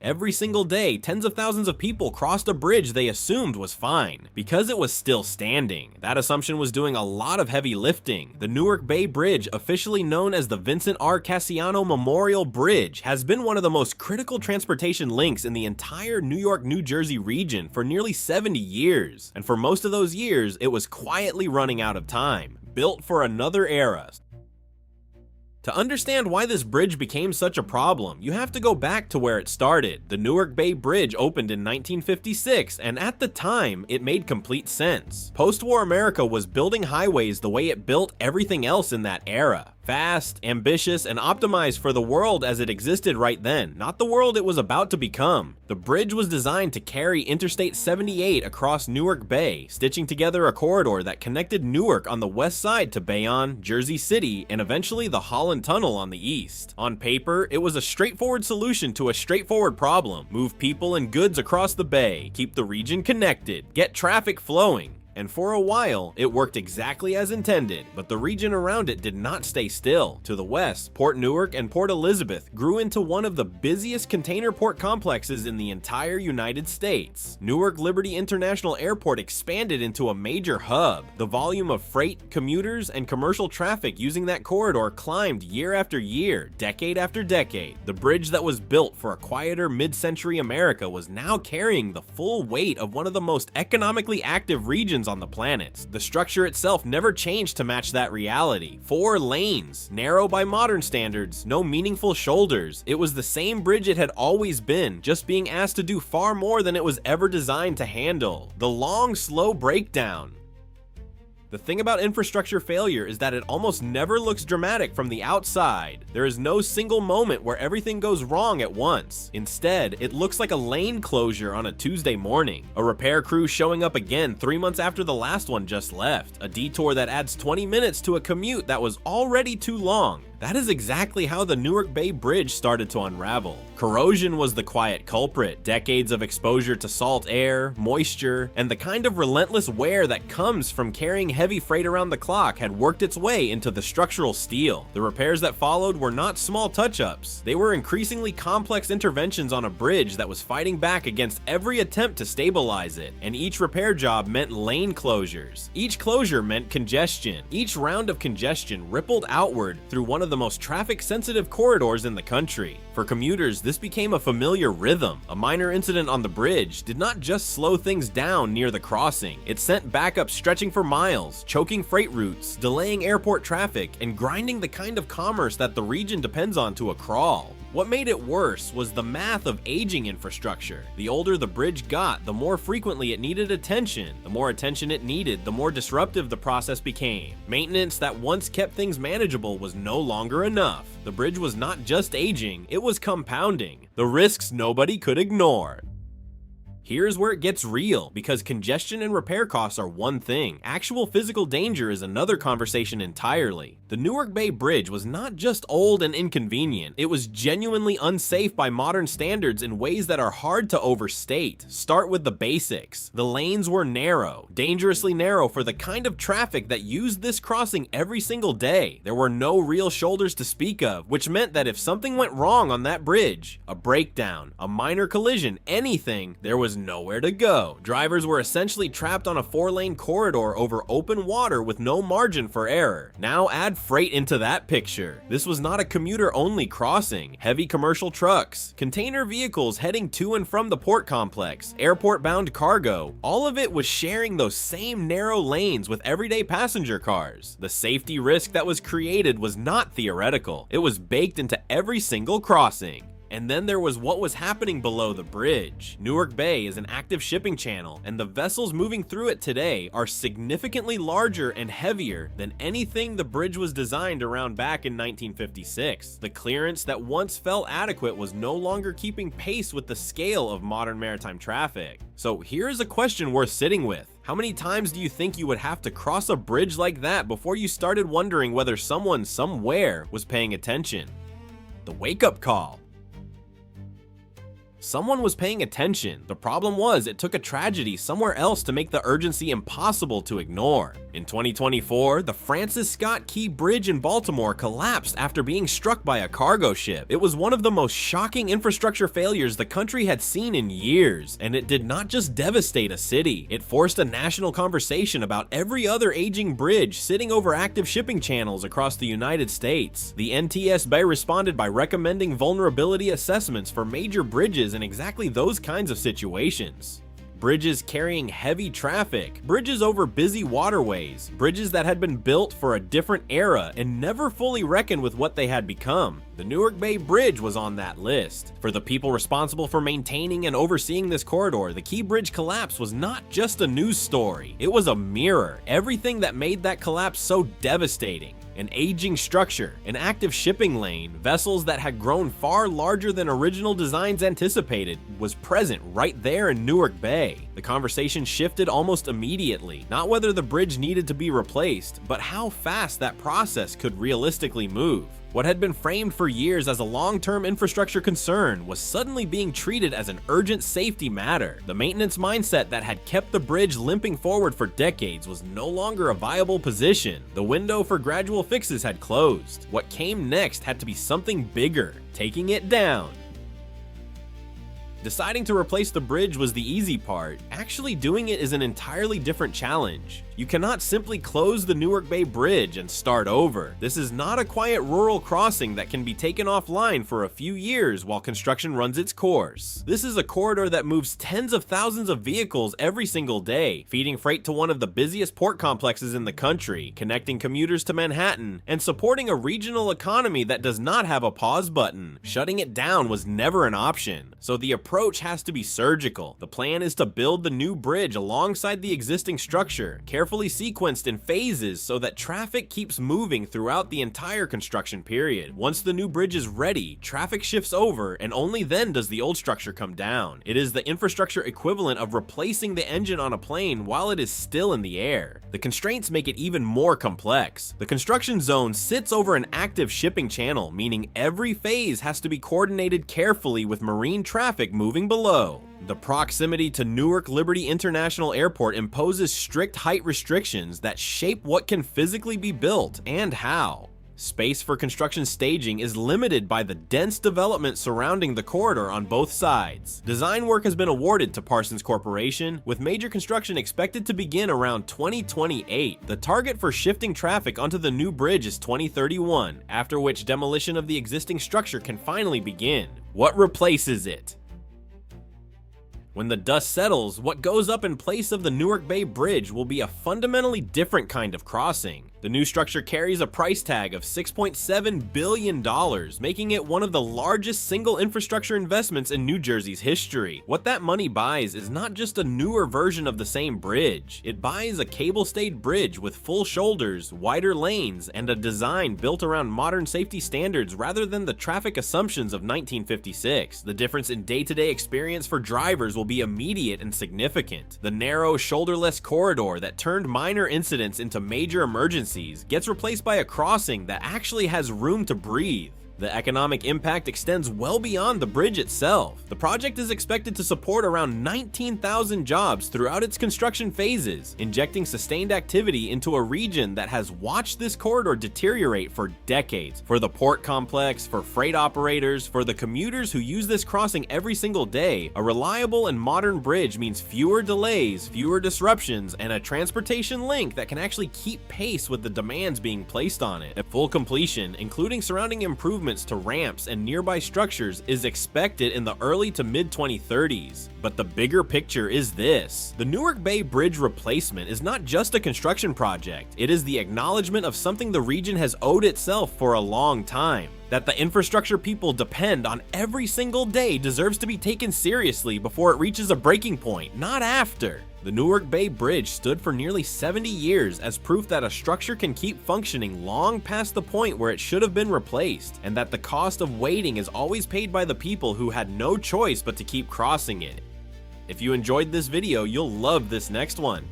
Every single day, tens of thousands of people crossed a bridge they assumed was fine, because it was still standing. That assumption was doing a lot of heavy lifting. The Newark Bay Bridge, officially known as the Vincent R. Cassiano Memorial Bridge, has been one of the most critical transportation links in the entire New York, New Jersey region for nearly 70 years. And for most of those years, it was quietly running out of time, built for another era. To understand why this bridge became such a problem, you have to go back to where it started. The Newark Bay Bridge opened in 1956, and at the time, it made complete sense. Post-war America was building highways the way it built everything else in that era. Fast, ambitious, and optimized for the world as it existed right then, not the world it was about to become. The bridge was designed to carry Interstate 78 across Newark Bay, stitching together a corridor that connected Newark on the west side to Bayonne, Jersey City, and eventually the Holland Tunnel on the east. On paper, it was a straightforward solution to a straightforward problem: move people and goods across the bay, keep the region connected, get traffic flowing. And for a while, it worked exactly as intended, but the region around it did not stay still. To the west, Port Newark and Port Elizabeth grew into one of the busiest container port complexes in the entire United States. Newark Liberty International Airport expanded into a major hub. The volume of freight, commuters, and commercial traffic using that corridor climbed year after year, decade after decade. The bridge that was built for a quieter mid-century America was now carrying the full weight of one of the most economically active regions on the planet. The structure itself never changed to match that reality. 4 lanes, narrow by modern standards, no meaningful shoulders. It was the same bridge it had always been, just being asked to do far more than it was ever designed to handle. The long, slow breakdown. The thing about infrastructure failure is that it almost never looks dramatic from the outside. There is no single moment where everything goes wrong at once. Instead, it looks like a lane closure on a Tuesday morning. A repair crew showing up again 3 months after the last one just left. A detour that adds 20 minutes to a commute that was already too long. That is exactly how the Newark Bay Bridge started to unravel. Corrosion was the quiet culprit. Decades of exposure to salt air, moisture, and the kind of relentless wear that comes from carrying heavy freight around the clock had worked its way into the structural steel. The repairs that followed were not small touch-ups. They were increasingly complex interventions on a bridge that was fighting back against every attempt to stabilize it, and each repair job meant lane closures. Each closure meant congestion. Each round of congestion rippled outward through one of the most traffic-sensitive corridors in the country. For commuters, this became a familiar rhythm. A minor incident on the bridge did not just slow things down near the crossing. It sent backups stretching for miles, choking freight routes, delaying airport traffic, and grinding the kind of commerce that the region depends on to a crawl. What made it worse was the math of aging infrastructure. The older the bridge got, the more frequently it needed attention. The more attention it needed, the more disruptive the process became. Maintenance that once kept things manageable was no longer enough. The bridge was not just aging, it was compounding. The risks nobody could ignore. Here's where it gets real, because congestion and repair costs are one thing. Actual physical danger is another conversation entirely. The Newark Bay Bridge was not just old and inconvenient, it was genuinely unsafe by modern standards in ways that are hard to overstate. Start with the basics. The lanes were narrow, dangerously narrow for the kind of traffic that used this crossing every single day. There were no real shoulders to speak of, which meant that if something went wrong on that bridge, a breakdown, a minor collision, anything, there was nowhere to go. Drivers were essentially trapped on a 4-lane corridor over open water with no margin for error. Now add freight into that picture. This was not a commuter-only crossing. Heavy commercial trucks, container vehicles heading to and from the port complex, airport-bound cargo, all of it was sharing those same narrow lanes with everyday passenger cars. The safety risk that was created was not theoretical. It was baked into every single crossing. And then there was what was happening below the bridge. Newark Bay is an active shipping channel, and the vessels moving through it today are significantly larger and heavier than anything the bridge was designed around back in 1956. The clearance that once felt adequate was no longer keeping pace with the scale of modern maritime traffic. So here's a question worth sitting with. How many times do you think you would have to cross a bridge like that before you started wondering whether someone somewhere was paying attention? The wake-up call. Someone was paying attention. The problem was it took a tragedy somewhere else to make the urgency impossible to ignore. In 2024, the Francis Scott Key Bridge in Baltimore collapsed after being struck by a cargo ship. It was one of the most shocking infrastructure failures the country had seen in years, and it did not just devastate a city, it forced a national conversation about every other aging bridge sitting over active shipping channels across the United States. The NTSB responded by recommending vulnerability assessments for major bridges in exactly those kinds of situations. Bridges carrying heavy traffic, bridges over busy waterways, bridges that had been built for a different era and never fully reckoned with what they had become. The Newark Bay Bridge was on that list. For the people responsible for maintaining and overseeing this corridor, the Key Bridge collapse was not just a news story, it was a mirror. Everything that made that collapse so devastating. An aging structure, an active shipping lane, vessels that had grown far larger than original designs anticipated, was present right there in Newark Bay. The conversation shifted almost immediately, not whether the bridge needed to be replaced, but how fast that process could realistically move. What had been framed for years as a long-term infrastructure concern was suddenly being treated as an urgent safety matter. The maintenance mindset that had kept the bridge limping forward for decades was no longer a viable position. The window for gradual fixes had closed. What came next had to be something bigger, taking it down. Deciding to replace the bridge was the easy part. Actually doing it is an entirely different challenge. You cannot simply close the Newark Bay Bridge and start over. This is not a quiet rural crossing that can be taken offline for a few years while construction runs its course. This is a corridor that moves tens of thousands of vehicles every single day, feeding freight to one of the busiest port complexes in the country, connecting commuters to Manhattan, and supporting a regional economy that does not have a pause button. Shutting it down was never an option, so the approach has to be surgical. The plan is to build the new bridge alongside the existing structure, carefully sequenced in phases so that traffic keeps moving throughout the entire construction period. Once the new bridge is ready, traffic shifts over, and only then does the old structure come down. It is the infrastructure equivalent of replacing the engine on a plane while it is still in the air. The constraints make it even more complex. The construction zone sits over an active shipping channel, meaning every phase has to be coordinated carefully with marine traffic moving below. The proximity to Newark Liberty International Airport imposes strict height restrictions that shape what can physically be built and how. Space for construction staging is limited by the dense development surrounding the corridor on both sides. Design work has been awarded to Parsons Corporation, with major construction expected to begin around 2028. The target for shifting traffic onto the new bridge is 2031, after which demolition of the existing structure can finally begin. What replaces it? When the dust settles, what goes up in place of the Newark Bay Bridge will be a fundamentally different kind of crossing. The new structure carries a price tag of $6.7 billion, making it one of the largest single infrastructure investments in New Jersey's history. What that money buys is not just a newer version of the same bridge. It buys a cable-stayed bridge with full shoulders, wider lanes, and a design built around modern safety standards rather than the traffic assumptions of 1956. The difference in day-to-day experience for drivers will be immediate and significant. The narrow, shoulderless corridor that turned minor incidents into major emergencies gets replaced by a crossing that actually has room to breathe. The economic impact extends well beyond the bridge itself. The project is expected to support around 19,000 jobs throughout its construction phases, injecting sustained activity into a region that has watched this corridor deteriorate for decades. For the port complex, for freight operators, for the commuters who use this crossing every single day, a reliable and modern bridge means fewer delays, fewer disruptions, and a transportation link that can actually keep pace with the demands being placed on it. At full completion, including surrounding improvements to ramps and nearby structures, is expected in the early to mid-2030s. But the bigger picture is this. The Newark Bay Bridge replacement is not just a construction project, it is the acknowledgement of something the region has owed itself for a long time. That the infrastructure people depend on every single day deserves to be taken seriously before it reaches a breaking point, not after. The Newark Bay Bridge stood for nearly 70 years as proof that a structure can keep functioning long past the point where it should have been replaced, and that the cost of waiting is always paid by the people who had no choice but to keep crossing it. If you enjoyed this video, you'll love this next one.